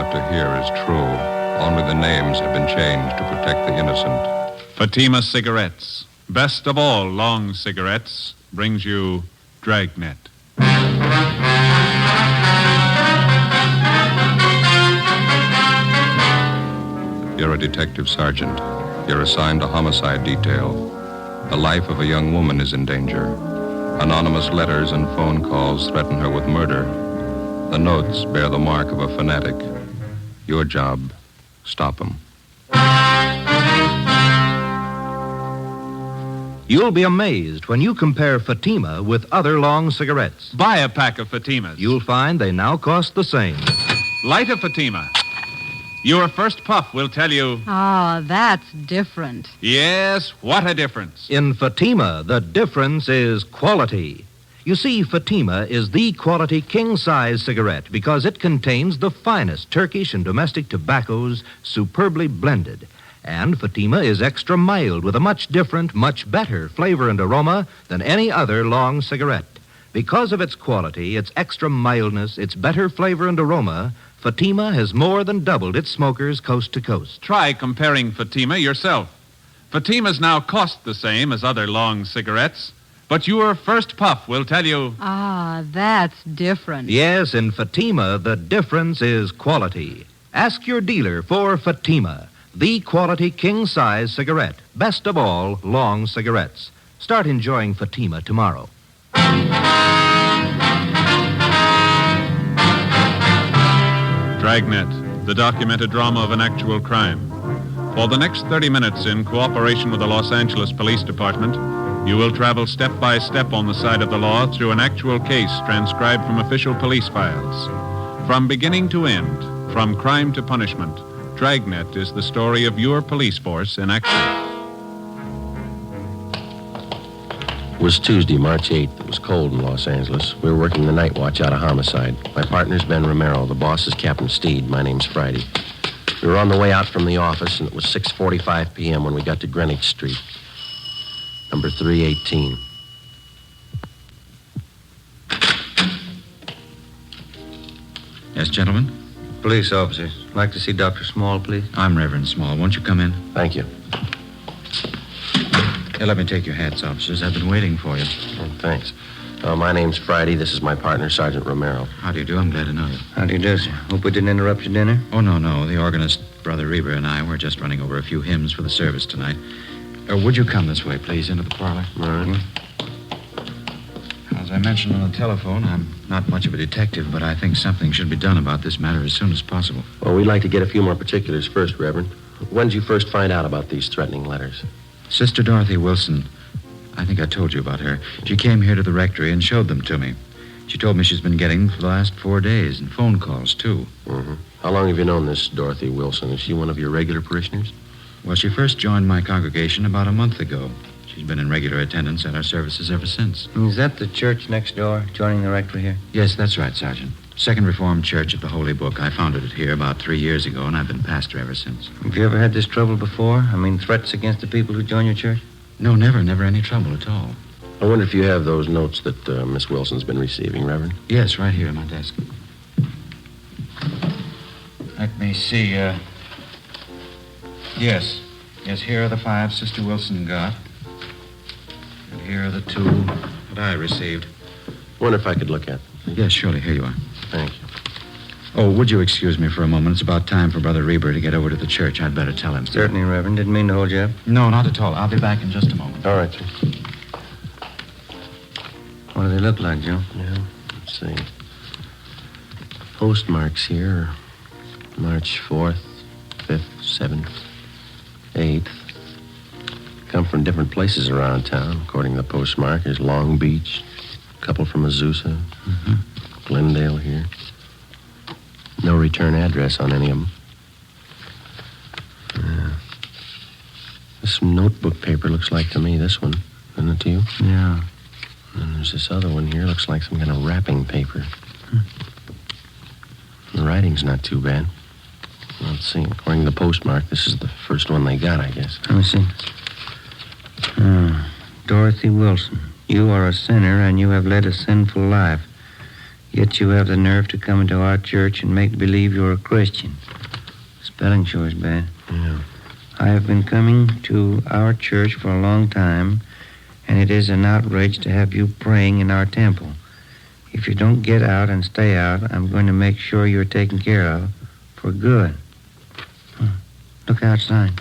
about to hear is true. Only the names have been changed to protect the innocent. Fatima Cigarettes, best of all long cigarettes, brings you Dragnet. You're a detective sergeant. You're assigned a homicide detail. The life of a young woman is in danger. Anonymous letters and phone calls threaten her with murder. The notes bear the mark of a fanatic. Your job, stop them. You'll be amazed when you compare Fatima with other long cigarettes. Buy a pack of Fatimas. You'll find they now cost the same. Light a Fatima. Your first puff will tell you... Ah, that's different. Yes, what a difference. In Fatima, the difference is quality. You see, Fatima is the quality king-size cigarette because it contains the finest Turkish and domestic tobaccos superbly blended. And Fatima is extra mild with a much different, much better flavor and aroma than any other long cigarette. Because of its quality, its extra mildness, its better flavor and aroma, Fatima has more than doubled its smokers coast to coast. Try comparing Fatima yourself. Fatimas now cost the same as other long cigarettes, but your first puff will tell you... Ah, that's different. Yes, in Fatima, the difference is quality. Ask your dealer for Fatima, the quality king-size cigarette. Best of all, long cigarettes. Start enjoying Fatima tomorrow. Dragnet, the documented drama of an actual crime. For the next 30 minutes, in cooperation with the Los Angeles Police Department, you will travel step by step on the side of the law through an actual case transcribed from official police files. From beginning to end, from crime to punishment, Dragnet is the story of your police force in action. It was Tuesday, March 8th. It was cold in Los Angeles. We were working the night watch out of homicide. My partner's Ben Romero. The boss is Captain Steed. My name's Friday. We were on the way out from the office, and it was 6:45 p.m. when we got to Greenwich Street. Number 318. Yes, gentlemen? Police officers. Like to see Dr. Small, please. I'm Reverend Small. Won't you come in? Thank you. Here, let me take your hats, officers. I've been waiting for you. Oh, thanks. My name's Friday. This is my partner, Sergeant Romero. How do you do? I'm glad to know you. How do you do, sir? Hope we didn't interrupt your dinner. Oh, no. The organist, Brother Reber, and I were just running over a few hymns for the service tonight. Would you come this way, please, into the parlor? All right. As I mentioned on the telephone, I'm not much of a detective, but I think something should be done about this matter as soon as possible. Well, we'd like to get a few more particulars first, Reverend. When did you first find out about these threatening letters? Sister Dorothy Wilson. I think I told you about her. She came here to the rectory and showed them to me. She told me she's been getting them for the last 4 days, and phone calls, too. Mm-hmm. How long have you known this Dorothy Wilson? Is she one of your regular parishioners? Well, she first joined my congregation about a month ago. She's been in regular attendance at our services ever since. Is that the church next door, joining the rectory here? Yes, that's right, Sergeant. Second Reformed Church of the Holy Book. I founded it here about 3 years ago, and I've been pastor ever since. Have you ever had this trouble before? I mean, threats against the people who join your church? No, never any trouble at all. I wonder if you have those notes that Miss Wilson's been receiving, Reverend. Yes, right here on my desk. Let me see, Yes, here are the 5 Sister Wilson got. And here are the 2 that I received. I wonder if I could look at them. Yes, surely. Here you are. Thank you. Oh, would you excuse me for a moment? It's about time for Brother Reber to get over to the church. I'd better tell him. Certainly, Reverend. Didn't mean to hold you up. No, not at all. I'll be back in just a moment. All right, sir. What do they look like, Joe? Yeah, let's see. Postmarks here are March 4th, 5th, 7th, 8th. Come from different places around town, according to the postmark. There's Long Beach, a couple from Azusa, Glendale here. No return address on any of them. This notebook paper looks like to me this one. Isn't it to you? Yeah. And there's this other one here. Looks like some kind of wrapping paper. The writing's not too bad. Let's see. According to the postmark, this is the first one they got, I guess. Let me see. Dorothy Wilson, you are a sinner and you have led a sinful life. Yet you have the nerve to come into our church and make believe you're a Christian. Spelling sure is bad. Yeah. I have been coming to our church for a long time, and it is an outrage to have you praying in our temple. If you don't get out and stay out, I'm going to make sure you're taken care of for good. Look outside.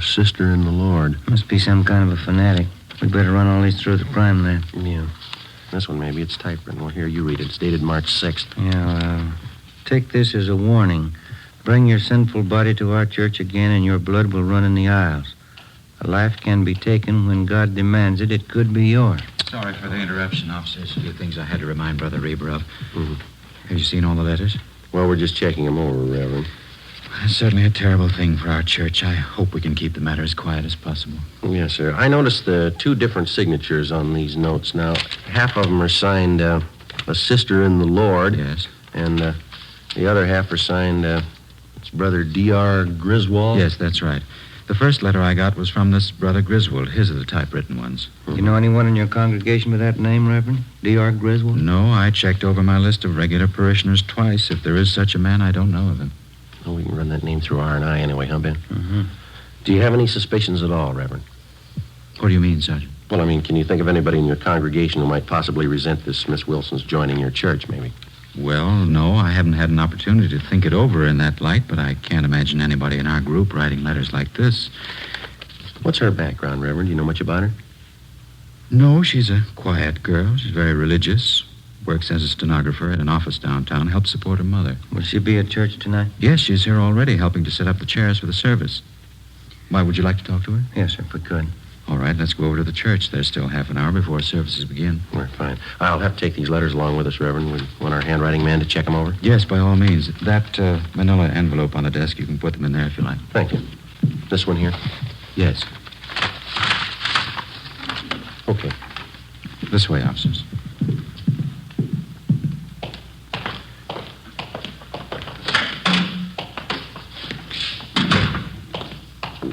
Sister in the Lord. Must be some kind of a fanatic. We'd better run all these through the crime lab. Yeah. This one, maybe. It's typewritten. Well, here, you read it. It's dated March 6th. Yeah, take this as a warning. Bring your sinful body to our church again, and your blood will run in the aisles. A life can be taken when God demands it. It could be yours. Sorry for the interruption, officers. A few things I had to remind Brother Reber of. Mm-hmm. Have you seen all the letters? Well, we're just checking them over, Reverend. It's certainly a terrible thing for our church. I hope we can keep the matter as quiet as possible. Yes, sir. I noticed the two different signatures on these notes. Now, half of them are signed, a sister in the Lord. Yes. And the other half are signed, it's Brother D.R. Griswold. Yes, that's right. The first letter I got was from this Brother Griswold. His are the typewritten ones. You know anyone in your congregation with that name, Reverend? D.R. Griswold? No, I checked over my list of regular parishioners twice. If there is such a man, I don't know of him. Well, we can run that name through R&I anyway, huh, Ben? Mm-hmm. Do you have any suspicions at all, Reverend? What do you mean, Sergeant? Well, I mean, can you think of anybody in your congregation who might possibly resent this Miss Wilson's joining your church, maybe? Well, no, I haven't had an opportunity to think it over in that light, but I can't imagine anybody in our group writing letters like this. What's her background, Reverend? Do you know much about her? No, she's a quiet girl. She's very religious. Works as a stenographer at an office downtown. Helps support her mother. Will she be at church tonight? Yes, she's here already, helping to set up the chairs for the service. Why, would you like to talk to her? Yes, sir, if we could. All right, let's go over to the church. There's still half an hour before services begin. We're fine. I'll have to take these letters along with us, Reverend. We want our handwriting man to check them over. Yes, by all means. That manila envelope on the desk, you can put them in there if you like. Thank you. This one here? Yes. Okay. This way, officers.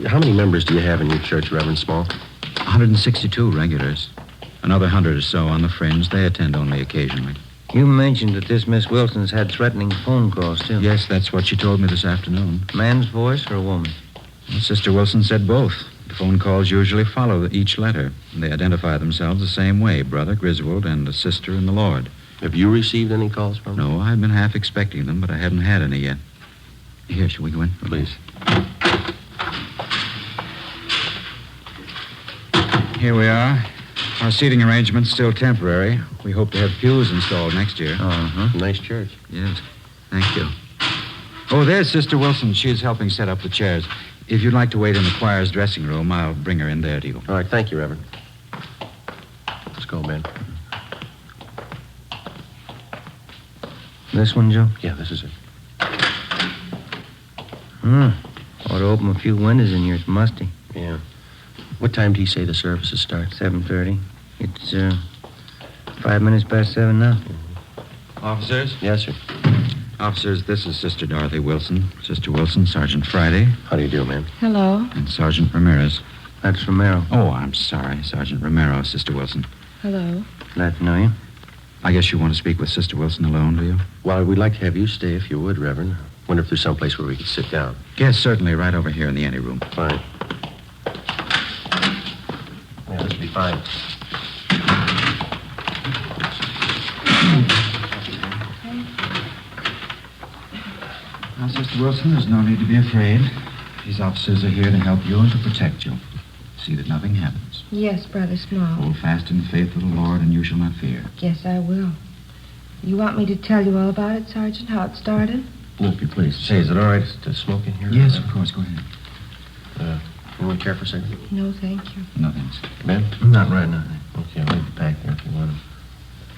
How many members do you have in your church, Reverend Small? 162 regulars. Another 100 or so on the fringe. They attend only occasionally. You mentioned that this Miss Wilson's had threatening phone calls, too. Yes, that's what she told me this afternoon. Man's voice or a woman? Well, Sister Wilson said both. The phone calls usually follow each letter. They identify themselves the same way, Brother Griswold and a sister in the Lord. Have you received any calls from her? No, I've been half expecting them, but I haven't had any yet. Here, shall we go in? Please. Here we are. Our seating arrangement's still temporary. We hope to have pews installed next year. Uh-huh. Nice church. Yes. Thank you. Oh, there's Sister Wilson. She's helping set up the chairs. If you'd like to wait in the choir's dressing room, I'll bring her in there to you. All right, thank you, Reverend. Let's go, Ben. This one, Joe? Yeah, this is it. Ought to open a few windows in here. It's musty. Yeah. What time do you say the services start? 7:30. It's 5 minutes past 7 now. Officers? Yes, sir. Officers, this is Sister Dorothy Wilson. Sister Wilson, Sergeant Friday, How do you do, ma'am? Hello. and Sergeant Ramirez. That's Romero. Oh, I'm sorry, Sergeant Romero, Sister Wilson. Hello. Glad to know you. I guess you want to speak with Sister Wilson alone, do you? Well, we'd like to have you stay if you would, Reverend. Wonder if there's someplace where we could sit down. Yes, certainly, right over here in the anteroom. Fine. Yeah, this will be fine. Now, Sister Wilson, there's no need to be afraid. These officers are here to help you and to protect you. See that nothing happens. Yes, Brother Small. Hold fast in the faith of the Lord, and you shall not fear. Yes, I will. You want me to tell you all about it, Sergeant, how it started? Well, if you please. Say, is it all right to smoke in here? Yes, of course. Go ahead. You want a chair for a second? No, thank you. No, thanks. Ben? Not right now. Okay, I'll leave the pack there if you want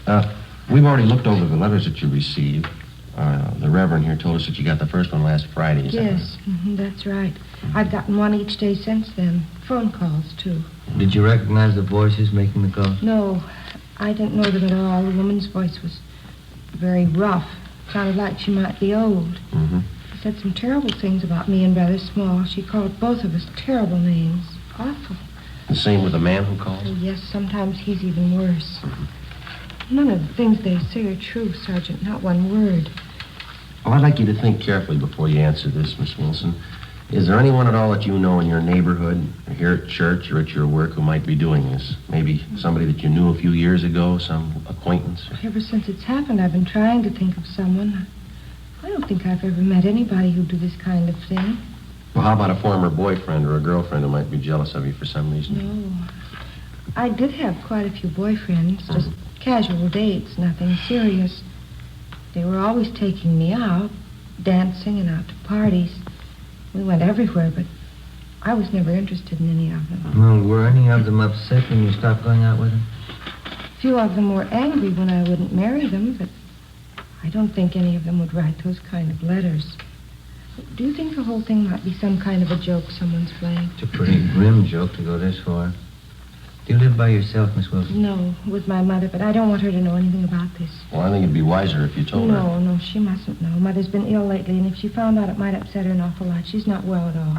them. We've already looked over the letters that you received. The Reverend here told us that you got the first one last Friday. Is that Yes, that's right. I've gotten one each day since then. Phone calls, too. Did you recognize the voices making the call? No, I didn't know them at all. The woman's voice was very rough. Sounded like she might be old. Mm-hmm. She said some terrible things about me and Brother Small. She called both of us terrible names. Awful. The same with the man who called? Oh, yes, sometimes he's even worse. None of the things they say are true, Sergeant. Not one word. Well, I'd like you to think carefully before you answer this, Miss Wilson. Is there anyone at all that you know in your neighborhood, or here at church or at your work, who might be doing this? Maybe somebody that you knew a few years ago, some acquaintance? Ever since it's happened, I've been trying to think of someone. I don't think I've ever met anybody who'd do this kind of thing. Well, how about a former boyfriend or a girlfriend who might be jealous of you for some reason? No. I did have quite a few boyfriends, just casual dates, nothing serious. They were always taking me out, dancing and out to parties. We went everywhere, but I was never interested in any of them. Well, were any of them upset when you stopped going out with them? A few of them were angry when I wouldn't marry them, but I don't think any of them would write those kind of letters. Do you think the whole thing might be some kind of a joke someone's playing? It's a pretty grim joke to go this far. Do you live by yourself, Miss Wilson? No, with my mother, but I don't want her to know anything about this. Well, I think it'd be wiser if you told her. No, she mustn't know. Mother's been ill lately, and if she found out, it might upset her an awful lot. She's not well at all.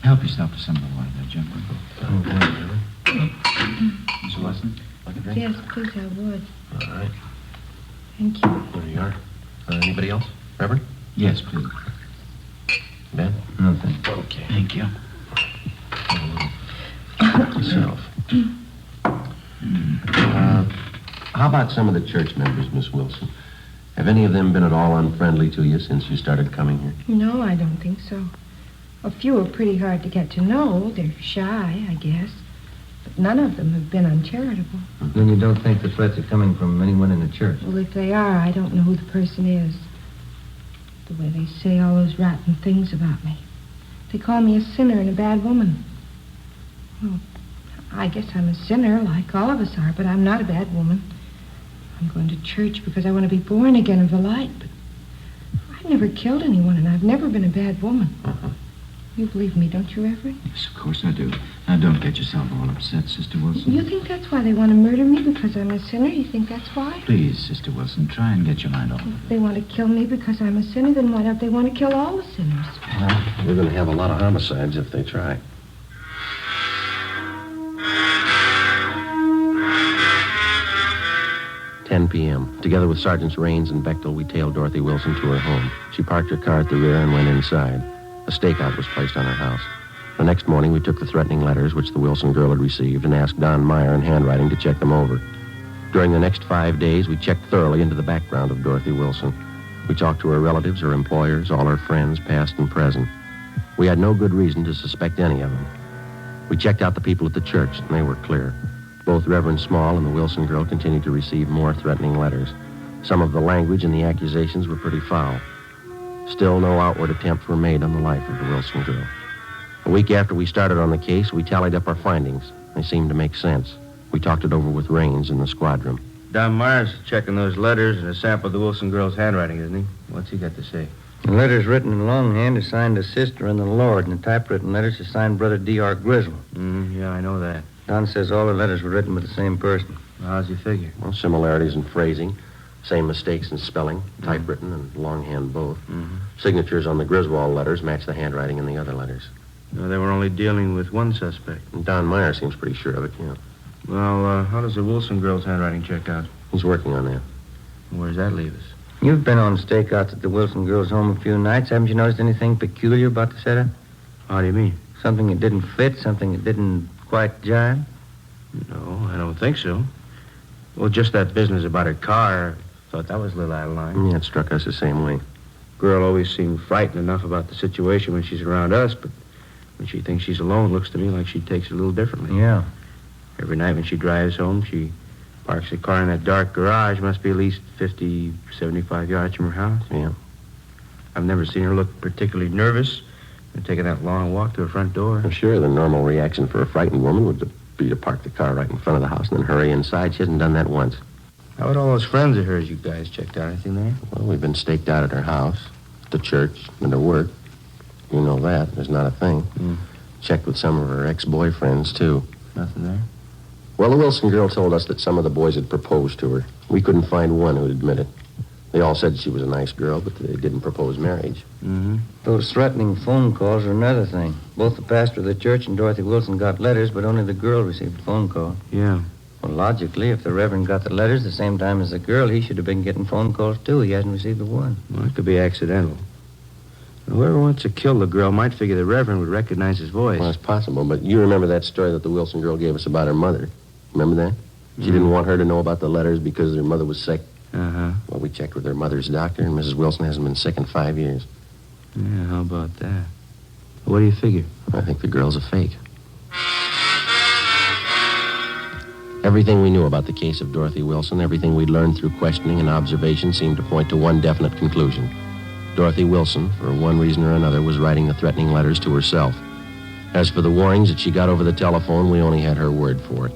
Help yourself to some of the water there, gentlemen. Miss Wilson? Like a drink? Yes, please, I would. All right. Thank you. There you are. Anybody else? Reverend? Yes, please. Ben? No, thank you. Okay. Thank you. Yourself. How about some of the church members, Miss Wilson? Have any of them been at all unfriendly to you since you started coming here? No, I don't think so. A few are pretty hard to get to know. They're shy, I guess. But none of them have been uncharitable. Then you don't think the threats are coming from anyone in the church? Well, if they are, I don't know who the person is. The way they say all those rotten things about me. They call me a sinner and a bad woman. Well, I guess I'm a sinner, like all of us are, but I'm not a bad woman. I'm going to church because I want to be born again of the light, but I've never killed anyone, and I've never been a bad woman. You believe me, don't you, Reverend? Yes, of course I do. Now, don't get yourself all upset, Sister Wilson. You think that's why they want to murder me, because I'm a sinner? You think that's why? Please, Sister Wilson, try and get your mind off of If they want to kill me because I'm a sinner, then why don't they want to kill all the sinners? Well, we're going to have a lot of homicides if they try. "10 p.m. Together with Sergeants Raines and Bechtel, we tailed Dorothy Wilson to her home. She parked her car at the rear and went inside. A stakeout was placed on her house. The next morning, we took the threatening letters which the Wilson girl had received and asked Don Meyer in handwriting to check them over. During the next 5 days, we checked thoroughly into the background of Dorothy Wilson. We talked to her relatives, her employers, all her friends, past and present. We had no good reason to suspect any of them. We checked out the people at the church, and they were clear. Both Reverend Small and the Wilson girl continued to receive more threatening letters. Some of the language and the accusations were pretty foul. Still, no outward attempts were made on the life of the Wilson girl. A week after we started on the case, we tallied up our findings. They seemed to make sense. We talked it over with Raines in the squadron. Don Myers checking those letters and a sample of the Wilson girl's handwriting, isn't he? What's he got to say? The letters written in longhand are signed to Sister and the Lord, and the typewritten letters are signed Brother D.R. Grizzle. Yeah, I know that. Don says all the letters were written by the same person. How's he figure? Well, similarities in phrasing, same mistakes in spelling, typewritten and longhand both. Signatures on the Griswold letters match the handwriting in the other letters. They were only dealing with one suspect. And Don Meyer seems pretty sure of it, yeah. Well, how does the Wilson girl's handwriting check out? He's working on that. Where does that leave us? You've been on stakeouts at the Wilson girl's home a few nights. Haven't you noticed anything peculiar about the setup? How do you mean? Something that didn't fit, something that didn't quite jive? No, I don't think so. Well, just that business about her car, I thought that was a little out of line. Yeah, it struck us the same way. Girl always seemed frightened enough about the situation when she's around us, but when she thinks she's alone, it looks to me like she takes it a little differently. Yeah. Every night when she drives home, she parks the car in that dark garage. Must be at least 50, 75 yards from her house. Yeah. I've never seen her look particularly nervous and taking that long walk to her front door. I'm sure the normal reaction for a frightened woman would be to park the car right in front of the house and then hurry inside. She hasn't done that once. How about all those friends of hers you guys checked out? Anything there? Well, we've been staked out at her house, at the church, and her work. You know that. There's not a thing. Checked with some of her ex-boyfriends, too. Nothing there? Well, the Wilson girl told us that some of the boys had proposed to her. We couldn't find one who'd admit it. They all said she was a nice girl, but they didn't propose marriage. Those threatening phone calls are another thing. Both the pastor of the church and Dorothy Wilson got letters, but only the girl received a phone call. Yeah. Well, logically, if the Reverend got the letters the same time as the girl, he should have been getting phone calls, too. He hasn't received the one. Well, it could be accidental. Whoever wants to kill the girl might figure the Reverend would recognize his voice. Well, it's possible, but you remember that story that the Wilson girl gave us about her mother. Remember that? She didn't want her to know about the letters because her mother was sick. Uh-huh. Well, we checked with her mother's doctor, and Mrs. Wilson hasn't been sick in 5 years. Yeah, how about that? What do you figure? I think the girl's a fake. Everything we knew about the case of Dorothy Wilson, everything we'd learned through questioning and observation seemed to point to one definite conclusion. Dorothy Wilson, for one reason or another, was writing the threatening letters to herself. As for the warnings that she got over the telephone, we only had her word for it.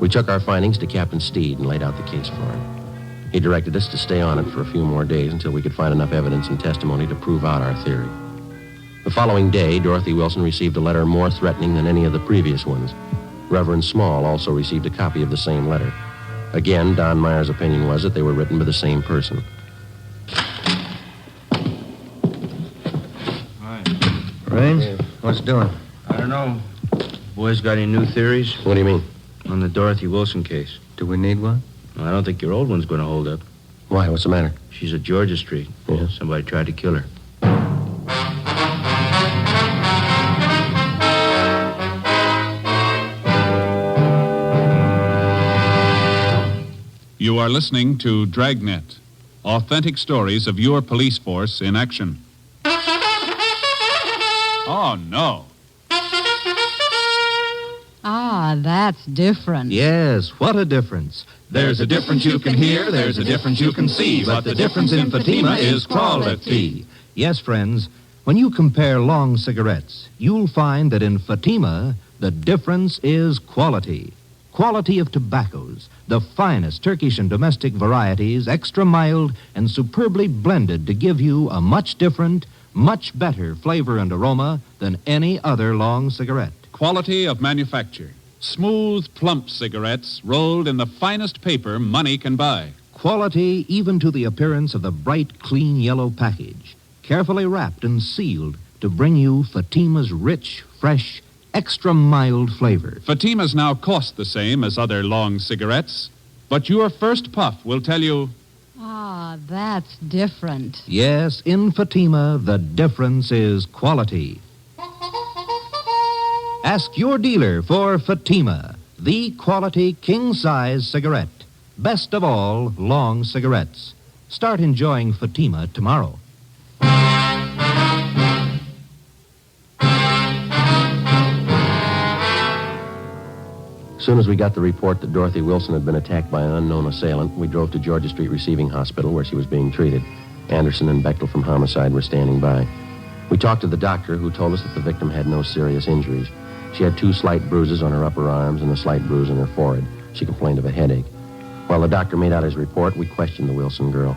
We took our findings to Captain Steed and laid out the case for him. He directed us to stay on it for a few more days until we could find enough evidence and testimony to prove out our theory. The following day, Dorothy Wilson received a letter more threatening than any of the previous ones. Reverend Small also received a copy of the same letter. Again, Don Meyer's opinion was that they were written by the same person. Rains, what's doing? I don't know. Boys got any new theories? What do you mean? On the Dorothy Wilson case. Do we need one? Well, I don't think your old one's going to hold up. Why? What's the matter? She's at Georgia Street. Yeah. Somebody tried to kill her. You are listening to Dragnet, authentic stories of your police force in action. Oh, no. Ah, that's different. Yes, what a difference. There's a difference you can hear, there's a difference you can see, but the difference in Fatima is quality. Yes, friends, when you compare long cigarettes, you'll find that in Fatima, the difference is quality. Quality of tobaccos, the finest Turkish and domestic varieties, extra mild and superbly blended to give you a much different, much better flavor and aroma than any other long cigarette. Quality of manufacture. Smooth, plump cigarettes rolled in the finest paper money can buy. Quality even to the appearance of the bright, clean yellow package, carefully wrapped and sealed to bring you Fatima's rich, fresh, extra mild flavor. Fatimas now cost the same as other long cigarettes, but your first puff will tell you, Ah, that's different. Yes, in Fatima, the difference is quality. Ask your dealer for Fatima, the quality king-size cigarette. Best of all, long cigarettes. Start enjoying Fatima tomorrow. As soon as we got the report that Dorothy Wilson had been attacked by an unknown assailant, we drove to Georgia Street Receiving Hospital where she was being treated. Anderson and Bechtel from Homicide were standing by. We talked to the doctor, who told us that the victim had no serious injuries. She had 2 slight bruises on her upper arms and a slight bruise on her forehead. She complained of a headache. While the doctor made out his report, we questioned the Wilson girl.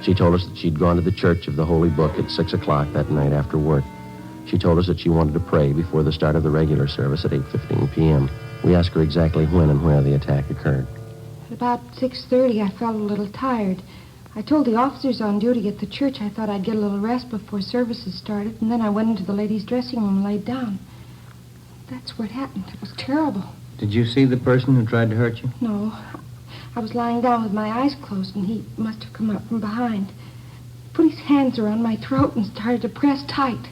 She told us that she'd gone to the Church of the Holy Book at 6 o'clock that night after work. She told us that she wanted to pray before the start of the regular service at 8:15 p.m. We asked her exactly when and where the attack occurred. At about 6:30, I felt a little tired. I told the officers on duty at the church I thought I'd get a little rest before services started, and then I went into the ladies' dressing room and laid down. That's where it happened. It was terrible. Did you see the person who tried to hurt you? No. I was lying down with my eyes closed, and he must have come up from behind. He put his hands around my throat and started to press tight.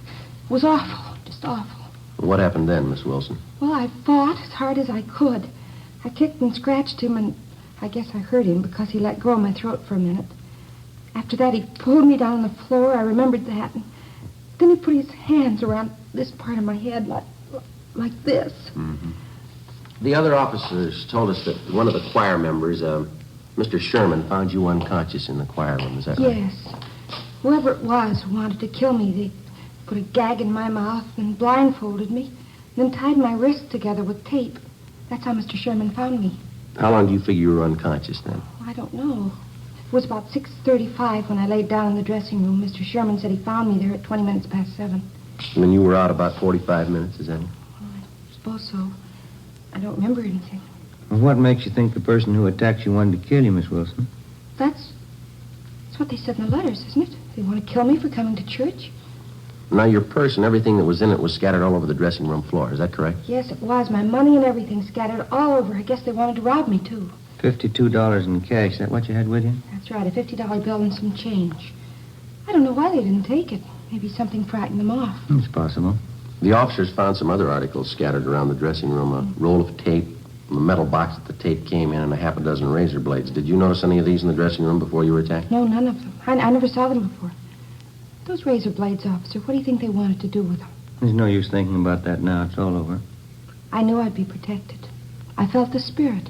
It was awful, just awful. What happened then, Miss Wilson? Well, I fought as hard as I could. I kicked and scratched him, and I guess I hurt him because he let go of my throat for a minute. After that, he pulled me down on the floor. I remembered that. And then he put his hands around this part of my head like this. Mm-hmm. The other officers told us that one of the choir members, Mr. Sherman, found you unconscious in the choir room. Is that right? Yes. Whoever it was who wanted to kill me, they put a gag in my mouth and blindfolded me, then tied my wrists together with tape. That's how Mr. Sherman found me. How long do you figure you were unconscious then? I don't know. It was about 6:35 when I laid down in the dressing room. Mr. Sherman said he found me there at 20 minutes past 7. And then you were out about 45 minutes, is that it? I suppose so. I don't remember anything. Well, what makes you think the person who attacked you wanted to kill you, Miss Wilson? That's what they said in the letters, isn't it? They want to kill me for coming to church. Now, your purse and everything that was in it was scattered all over the dressing room floor. Is that correct? Yes, it was. My money and everything scattered all over. I guess they wanted to rob me, too. $52 in cash. Is that what you had with you? That's right, a $50 bill and some change. I don't know why they didn't take it. Maybe something frightened them off. It's possible. The officers found some other articles scattered around the dressing room. A roll of tape, the metal box that the tape came in, and a half a dozen razor blades. Did you notice any of these in the dressing room before you were attacked? No, none of them. I never saw them before. Those razor blades, officer, what do you think they wanted to do with them? There's no use thinking about that now. It's all over. I knew I'd be protected. I felt the spirit.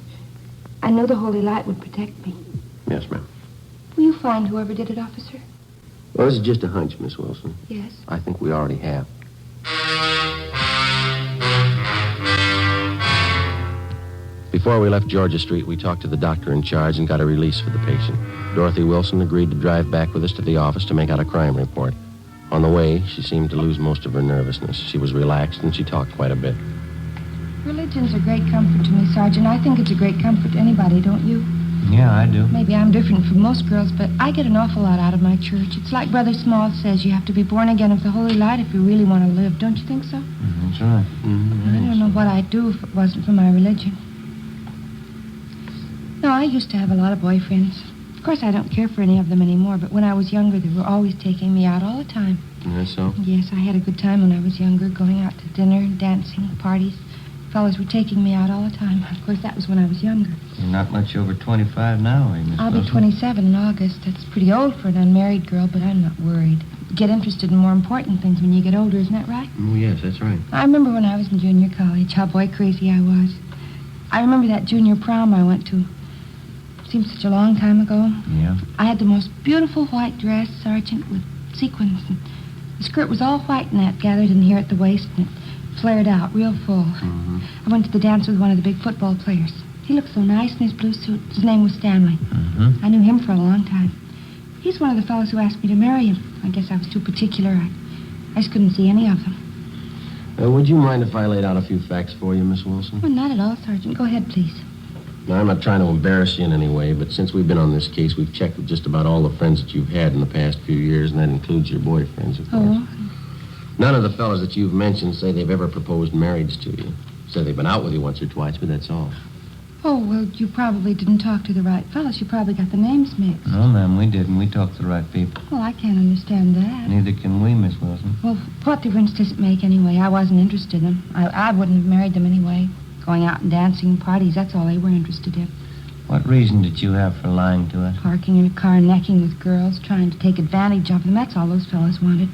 I knew the holy light would protect me. Yes, ma'am. Will you find whoever did it, officer? Well, this is just a hunch, Miss Wilson. Yes. I think we already have. Before we left Georgia Street, we talked to the doctor in charge and got a release for the patient. Dorothy Wilson agreed to drive back with us to the office to make out a crime report. On the way, she seemed to lose most of her nervousness. She was relaxed and she talked quite a bit. Religion's a great comfort to me, Sergeant. I think it's a great comfort to anybody, don't you? Yeah, I do. Maybe I'm different from most girls, but I get an awful lot out of my church. It's like Brother Small says, you have to be born again of the holy light if you really want to live. Don't you think so? That's right. I don't know what I'd do if it wasn't for my religion. No, I used to have a lot of boyfriends. Of course, I don't care for any of them anymore, but when I was younger, they were always taking me out all the time. Is that so? Yes, I had a good time when I was younger, going out to dinner, dancing, parties. Fellas were taking me out all the time. Of course, that was when I was younger. You're not much over 25 now, are you, Miss I'll be Wilson? 27 in August. That's pretty old for an unmarried girl, but I'm not worried. You get interested in more important things when you get older, isn't that right? Oh, yes, that's right. I remember when I was in junior college, how boy crazy I was. I remember that junior prom I went to. Seems such a long time ago. Yeah. I had the most beautiful white dress, Sergeant, with sequins. And the skirt was all white and that gathered in here at the waist, and it flared out real full. I went to the dance with one of the big football players. He looked so nice in his blue suit. His name was Stanley. I knew him for a long time. He's one of the fellows who asked me to marry him. I guess I was too particular. I just couldn't see any of them. Would you mind if I laid out a few facts for you, Miss Wilson? Well, not at all, Sergeant. Go ahead, please. Now, I'm not trying to embarrass you in any way, but since we've been on this case, we've checked with just about all the friends that you've had in the past few years, and that includes your boyfriends, of course. Oh. None of the fellows that you've mentioned say they've ever proposed marriage to you. Say they've been out with you once or twice, but that's all. Oh, well, you probably didn't talk to the right fellows. You probably got the names mixed. No, ma'am, we didn't. We talked to the right people. Well, I can't understand that. Neither can we, Miss Wilson. Well, what difference does it make anyway? I wasn't interested in them. I wouldn't have married them anyway. Going out and dancing, parties, that's all they were interested in. What reason did you have for lying to us? Parking in a car, necking with girls, trying to take advantage of them. That's all those fellas wanted.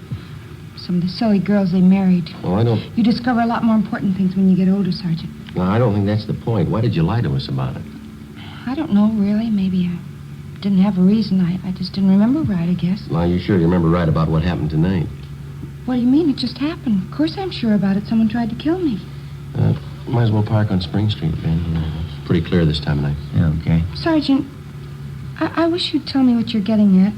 Some of the silly girls they married. Well, I don't... You discover a lot more important things when you get older, Sergeant. No, I don't think that's the point. Why did you lie to us about it? I don't know, really. Maybe I didn't have a reason. I just didn't remember right, I guess. Well, you're sure you remember right about what happened tonight? What do you mean? It just happened. Of course I'm sure about it. Someone tried to kill me. Might as well park on Spring Street, Ben. It's pretty clear this time of night. Yeah, okay. Sergeant, I wish you'd tell me what you're getting at.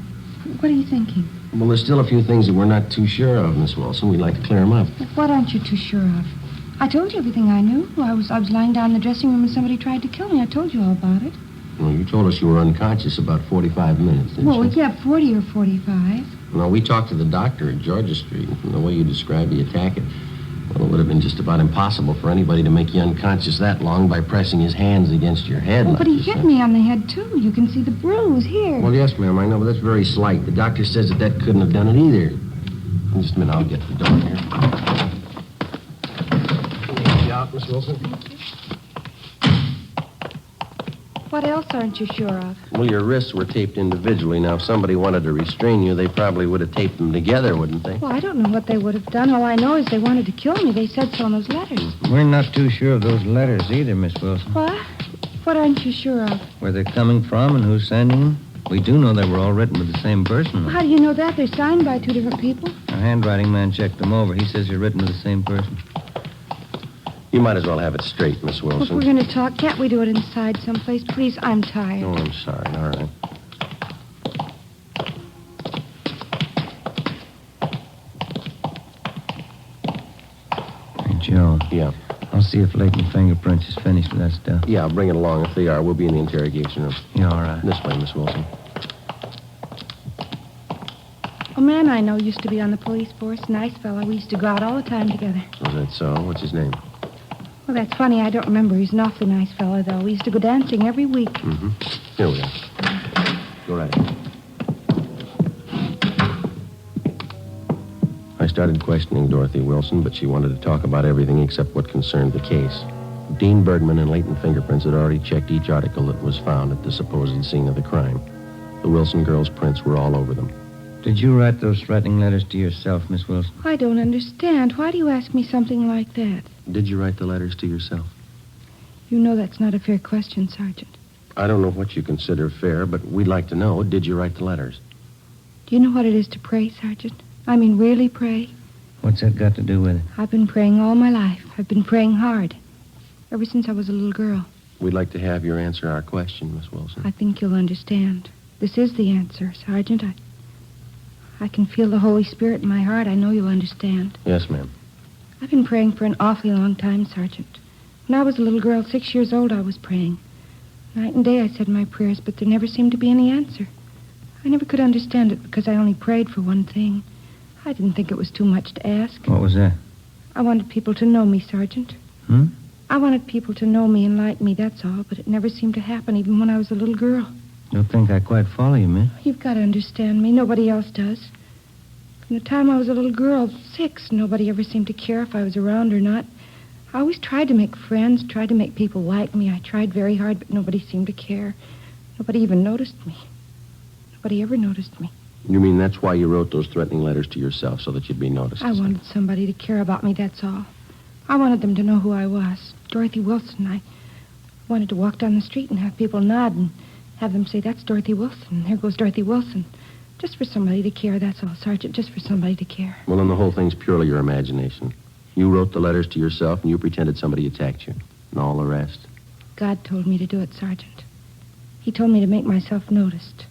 What are you thinking? Well, there's still a few things that we're not too sure of, Miss Wilson. We'd like to clear them up. What aren't you too sure of? I told you everything I knew. I was lying down in the dressing room and somebody tried to kill me. I told you all about it. Well, you told us you were unconscious about 45 minutes, didn't Well, you? yeah, 40 or 45. No, we talked to the doctor at Georgia Street, and from the way you described the attack, it would have been just about impossible for anybody to make you unconscious that long by pressing his hands against your head. Oh, like but he you hit said. me on the head, too. You can see the bruise here. Well, yes, ma'am, I know, but that's very slight. The doctor says that couldn't have done it either. Just a minute, I'll get the door here. Can you help you out, Miss Wilson? What else aren't you sure of? Well, your wrists were taped individually. Now, if somebody wanted to restrain you, they probably would have taped them together, wouldn't they? Well, I don't know what they would have done. All I know is they wanted to kill me. They said so in those letters. We're not too sure of those letters either, Miss Wilson. What? What aren't you sure of? Where they're coming from and who's sending them. We do know they were all written with the same person. How do you know that? They're signed by two different people. Our handwriting man checked them over. He says they're written to the same person. You might as well have it straight, Miss Well, if Wilson. we're going to talk, can't we do it inside someplace? Please, I'm tired. Oh, I'm sorry. All right. Hey, Joe. Yeah. I'll see if Leighton Fingerprints is finished with that stuff. Yeah, bring it along. If they are, we'll be in the interrogation room. Yeah, all right. This way, Miss Wilson. A man I know used to be on the police force. Nice fellow. We used to go out all the time together. Is that so? What's his name? Well, that's funny. I don't remember. He's an awfully nice fellow, though. We used to go dancing every week. Mm-hmm. Here we are. Go right ahead. I started questioning Dorothy Wilson, but she wanted to talk about everything except what concerned the case. Dean Bergman and Leighton Fingerprints had already checked each article that was found at the supposed scene of the crime. The Wilson girls' prints were all over them. Did you write those threatening letters to yourself, Miss Wilson? I don't understand. Why do you ask me something like that? Did you write the letters to yourself? You know that's not a fair question, Sergeant. I don't know what you consider fair, but we'd like to know, did you write the letters? Do you know what it is to pray, Sergeant? I mean, really pray? What's that got to do with it? I've been praying all my life. I've been praying hard. Ever since I was a little girl. We'd like to have your answer our question, Miss Wilson. I think you'll understand. This is the answer, Sergeant. I can feel the Holy Spirit in my heart. I know you'll understand. Yes, ma'am. I've been praying for an awfully long time, Sergeant. When I was a little girl, 6 years old, I was praying. Night and day I said my prayers, but there never seemed to be any answer. I never could understand it because I only prayed for one thing. I didn't think it was too much to ask. What was that? I wanted people to know me, Sergeant. I wanted people to know me and like me, that's all, but it never seemed to happen, even when I was a little girl. Don't think I quite follow you, miss. You've got to understand me. Nobody else does. From the time I was a little girl, 6, nobody ever seemed to care if I was around or not. I always tried to make friends, tried to make people like me. I tried very hard, but nobody seemed to care. Nobody even noticed me. Nobody ever noticed me. You mean that's why you wrote those threatening letters to yourself, so that you'd be noticed? I wanted somebody to care about me, that's all. I wanted them to know who I was. Dorothy Wilson. I wanted to walk down the street and have people nod and have them say, that's Dorothy Wilson. There goes Dorothy Wilson. Just for somebody to care, that's all, Sergeant. Just for somebody to care. Well, then the whole thing's purely your imagination. You wrote the letters to yourself, and you pretended somebody attacked you. And all the rest. God told me to do it, Sergeant. He told me to make myself noticed.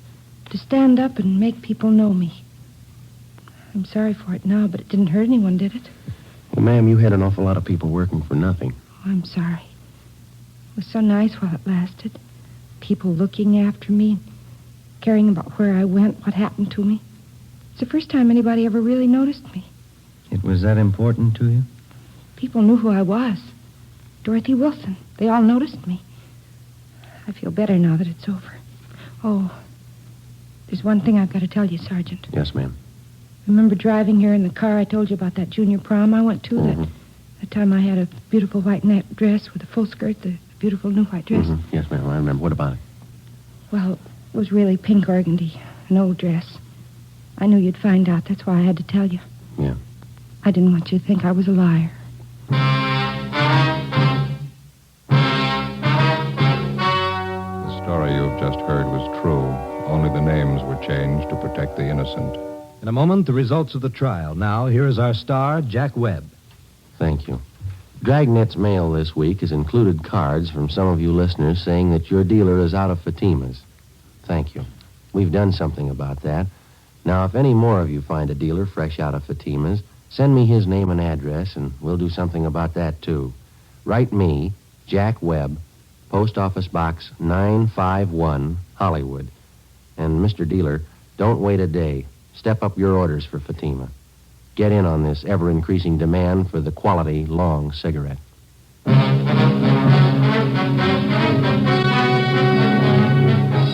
To stand up and make people know me. I'm sorry for it now, but it didn't hurt anyone, did it? Well, ma'am, you had an awful lot of people working for nothing. Oh, I'm sorry. It was so nice while it lasted. People looking after me, caring about where I went, what happened to me. It's the first time anybody ever really noticed me. It was that important to you? People knew who I was. Dorothy Wilson. They all noticed me. I feel better now that it's over. Oh, there's one thing I've got to tell you, Sergeant. Yes, ma'am. Remember driving here in the car I told you about that junior prom I went to? Mm-hmm. That time I had a beautiful white net dress with a full skirt, the beautiful new white dress. Mm-hmm. Yes, ma'am, I remember. What about it? Well, it was really pink organdy, an old dress. I knew you'd find out. That's why I had to tell you. Yeah. I didn't want you to think I was a liar. The story you've just heard was true. Only the names were changed to protect the innocent. In a moment, the results of the trial. Now, here is our star, Jack Webb. Thank you. Dragnet's mail this week has included cards from some of you listeners saying that your dealer is out of Fatima's. Thank you. We've done something about that. Now, if any more of you find a dealer fresh out of Fatima's, send me his name and address, and we'll do something about that, too. Write me, Jack Webb, Post Office Box 951, Hollywood. And, Mr. Dealer, don't wait a day. Step up your orders for Fatima. Get in on this ever-increasing demand for the quality long cigarette.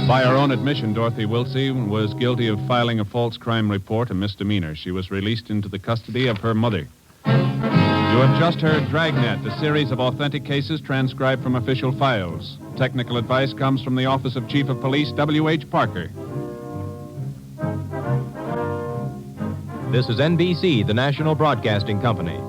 By her own admission, Dorothy Wilson was guilty of filing a false crime report, a misdemeanor. She was released into the custody of her mother. You have just heard Dragnet, a series of authentic cases transcribed from official files. Technical advice comes from the Office of Chief of Police W.H. Parker. This is NBC, the national broadcasting company.